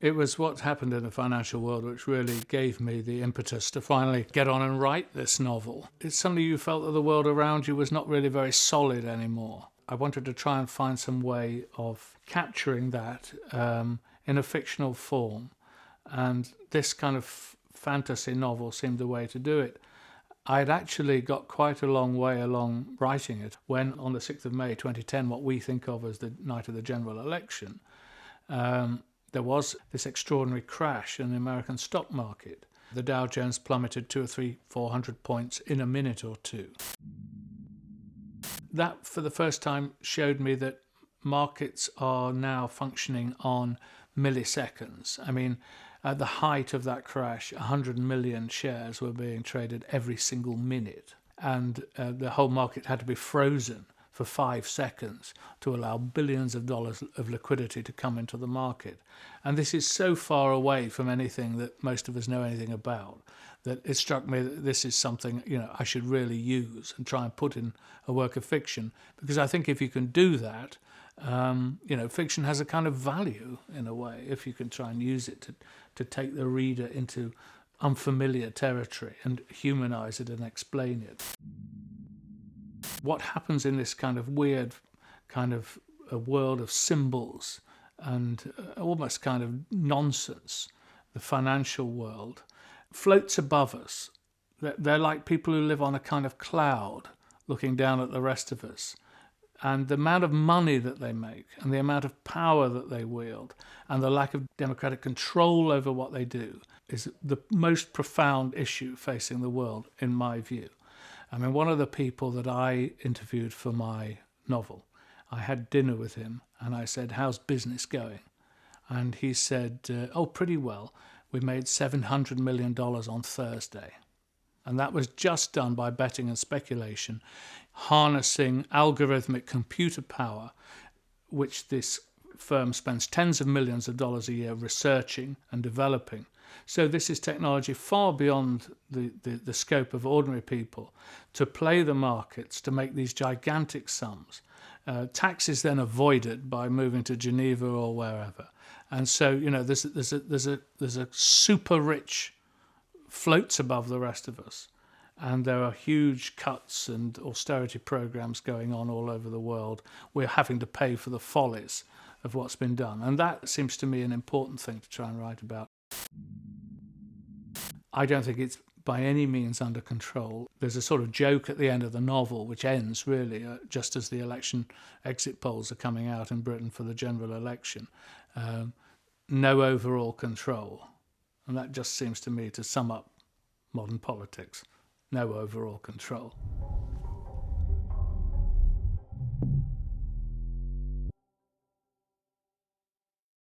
It was what happened in the financial world which really gave me the impetus to finally get on and write this novel. It's suddenly you felt that the world around you was not really very solid anymore. I wanted to try and find some way of capturing that in a fictional form, and this kind of fantasy novel seemed the way to do it. I'd actually got quite a long way along writing it when, on the 6th of May 2010, what we think of as the night of the general election, there was this extraordinary crash in the American stock market. The Dow Jones plummeted 200 or 300, 400 points in a minute or two. That, for the first time, showed me that markets are now functioning on milliseconds. I mean, at the height of that crash, 100 million shares were being traded every single minute, and the whole market had to be frozen for 5 seconds to allow billions of dollars of liquidity to come into the market. And this is so far away from anything that most of us know anything about that it struck me that this is something, I should really use and try and put in a work of fiction, because I think if you can do that, fiction has a kind of value in a way, if you can try and use it to take the reader into unfamiliar territory and humanize it and explain it. What happens in this kind of weird kind of a world of symbols and almost kind of nonsense, the financial world, floats above us. They're like people who live on a kind of cloud looking down at the rest of us. And the amount of money that they make and the amount of power that they wield and the lack of democratic control over what they do is the most profound issue facing the world, in my view. I mean, one of the people that I interviewed for my novel, I had dinner with him and I said, "How's business going?" And he said, "Oh, pretty well. We made $700 million on Thursday." And that was just done by betting and speculation, harnessing algorithmic computer power, which this firm spends tens of millions of dollars a year researching and developing. So this is technology far beyond the scope of ordinary people to play the markets, to make these gigantic sums. Tax is then avoided by moving to Geneva or wherever. And so, there's a super rich floats above the rest of us. And there are huge cuts and austerity programs going on all over the world. We're having to pay for the follies of what's been done. And that seems to me an important thing to try and write about. I don't think it's by any means under control. There's a sort of joke at the end of the novel, which ends really just as the election exit polls are coming out in Britain for the general election. No overall control. And that just seems to me to sum up modern politics. No overall control.